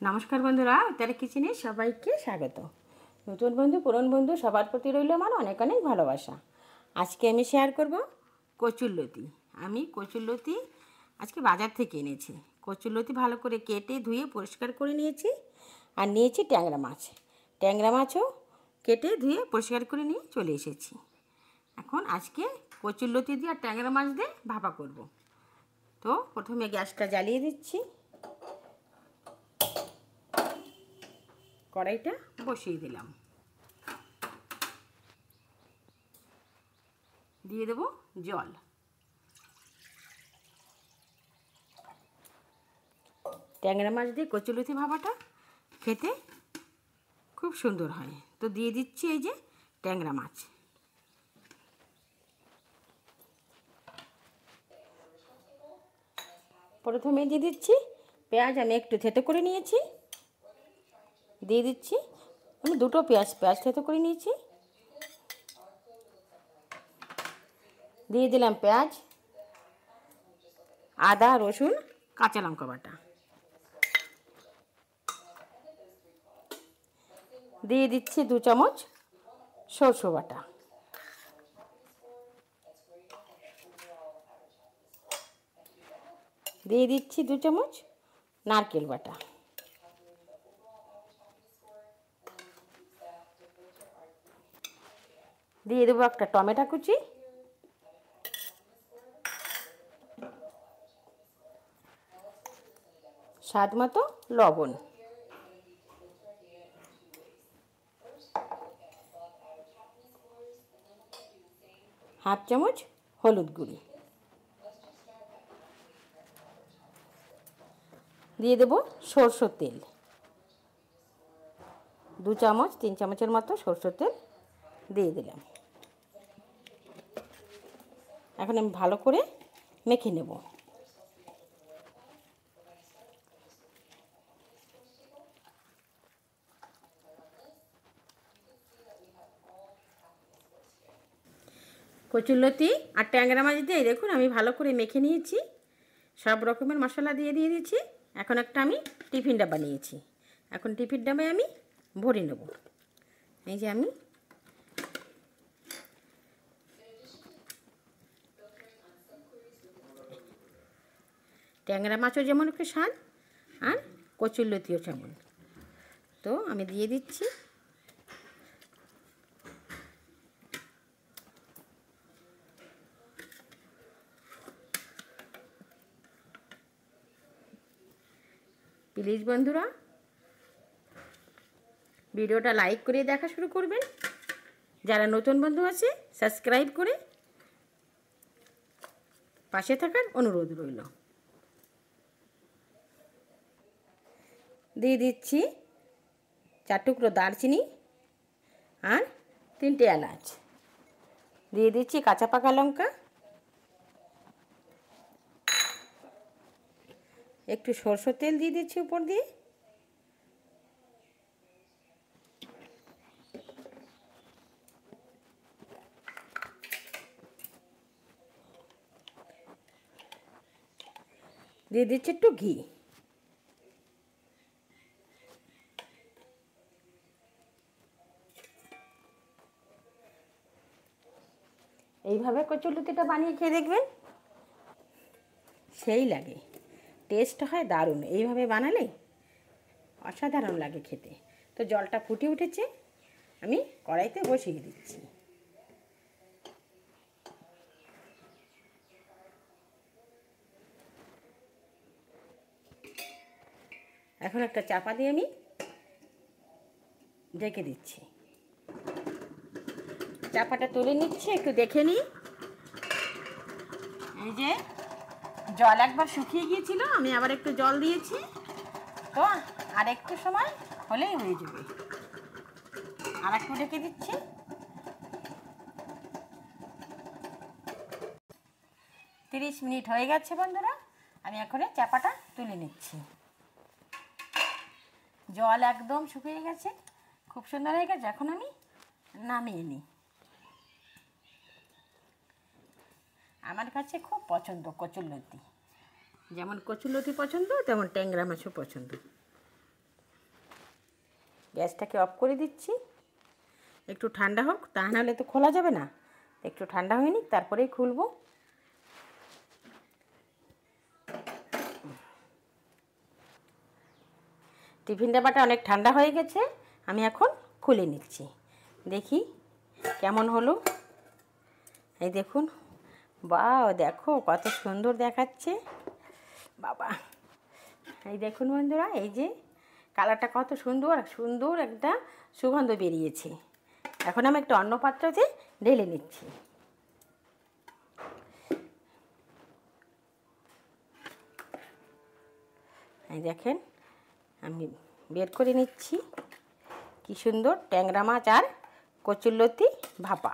নমস্কার বন্ধুরা, ইফতারের কিচেনে সবাইকে স্বাগত। নতুন বন্ধু পুরনো বন্ধু সবার প্রতি রইল আমার অনেক অনেক ভালোবাসা। আজকে আমি শেয়ার করব কচুরলতি। আমি কচুরলতি আজকে বাজার থেকে এনেছি। কচুরলতি ভালো করে কেটে ধুয়ে পরিষ্কার করে নিয়েছি। আর নিয়েছি ট্যাংরা মাছ। ট্যাংরা মাছও কেটে ধুয়ে পরিষ্কার করে নিয়ে চলে এসেছি। এখন আজকে কচুরলতি দিয়ে আর ট্যাংরা মাছ দিয়ে ভাপা করব। তো প্রথমে গ্যাসটা জ্বালিয়ে দিচ্ছি, কড়াইটা বসিয়ে দিলাম, দিয়ে দেবো জল। ট্যাংরা মাছ দিয়ে কচুরলতি ভাপাটা খেতে খুব সুন্দর হয়। তো দিয়ে দিচ্ছি এই যে ট্যাংরা মাছ। প্রথমে দিয়ে দিচ্ছি পেঁয়াজ, আমি একটু থেতো করে নিয়েছি, দিয়ে দিচ্ছি। আমি দুটো পেঁয়াজ থেতো করে নিয়েছি, দিয়ে দিলাম পেঁয়াজ, আদা রসুন কাঁচা লঙ্কা বাটা, দিয়ে দিচ্ছি 2 চামচ সরষে বাটা, দিয়ে দিচ্ছি 2 চামচ নারকেল বাটা, দিয়ে দেবো একটা টমেটো কুচি, স্বাদ মতো লবণ, হাফ চামচ হলুদ গুঁড়ি, দিয়ে দেবো সরষের তেল 2 চামচ 3 চামচের মতো সরষের তেল দিয়ে দিলাম। এখন আমি ভালো করে মেখে নেব। কচুরলতি আর ট্যাংরা মাছ দিয়ে দেখুন আমি ভালো করে মেখে নিয়েছি। সব রকমের মশলা দিয়ে দিয়েছি। এখন একটা আমি টিফিন ডাব্বা নিয়েছি। এখন টিফিন ডাব্বায় আমি ভরে নেব। এই যে আমি ট্যাংরা মাছও যেমন একটু স্বাদ আর কচুরলতিও তেমন। তো আমি দিয়ে দিচ্ছি। প্লিজ বন্ধুরা ভিডিওটা লাইক করে দেখা শুরু করবেন। যারা নতুন বন্ধু আছে সাবস্ক্রাইব করে পাশে থাকার অনুরোধ রইল। দিয়ে দিচ্ছি 4 টুকরো দারচিনি আর 3টে এলাচ, দিয়ে দিচ্ছি কাঁচা পাকা লঙ্কা, একটু সরষের তেল দিয়ে দিচ্ছি উপর দিয়ে, দিয়ে দিচ্ছি একটু ঘি। এইভাবে কচুরলতিটা বানিয়ে খেয়ে দেখবেন, সেই লাগে, টেস্ট হয় দারুণ। এইভাবে বানালে অসাধারণ লাগে খেতে। তো জলটা ফুটে উঠেছে, আমি কড়াইতে বসিয়ে দিচ্ছি। এখন একটা চাপা দিয়ে আমি ঢেকে দিচ্ছি। চাপাটা তুলে নিচ্ছি, একটু দেখে নিই। এই যে জল একবার শুকিয়ে গিয়েছিল, আমি আবার একটু জল দিয়েছি। তো আর একটু সময় হলেই হয়ে যাবে। আর একটু ঢেকে দিচ্ছি। 30 মিনিট হয়ে গেছে বন্ধুরা, আমি এখন চাপাটা তুলে নিচ্ছি। জল একদম শুকিয়ে গেছে, খুব সুন্দর হয়ে গেছে। এখন আমি নামিয়ে নিই। আমার কাছে খুব পছন্দ কচুরলতি। যেমন কচুরলতি পছন্দ তেমন ট্যাংরা মাছও পছন্দ। গ্যাসটাকে অফ করে দিচ্ছি, একটু ঠান্ডা হোক, তা নাহলে তো খোলা যাবে না। একটু ঠান্ডা হয়নি, তারপরেই খুলবো। টিফিন ডাব্বাটা অনেক ঠান্ডা হয়ে গেছে, আমি এখন খুলে নিচ্ছি, দেখি কেমন হলো। এই দেখুন, বাহ, দেখো কত সুন্দর দেখাচ্ছে বাবা। এই দেখুন বন্ধুরা, এই যে কালারটা কত সুন্দর, সুন্দর একটা সুগন্ধ বেরিয়েছে। এখন আমি একটা অন্য পাত্রতে ঢেলে নিচ্ছি। এই দেখেন, আমি বের করে নিচ্ছি। কি সুন্দর ট্যাংরা মাছ আর কচুরলতি ভাপা।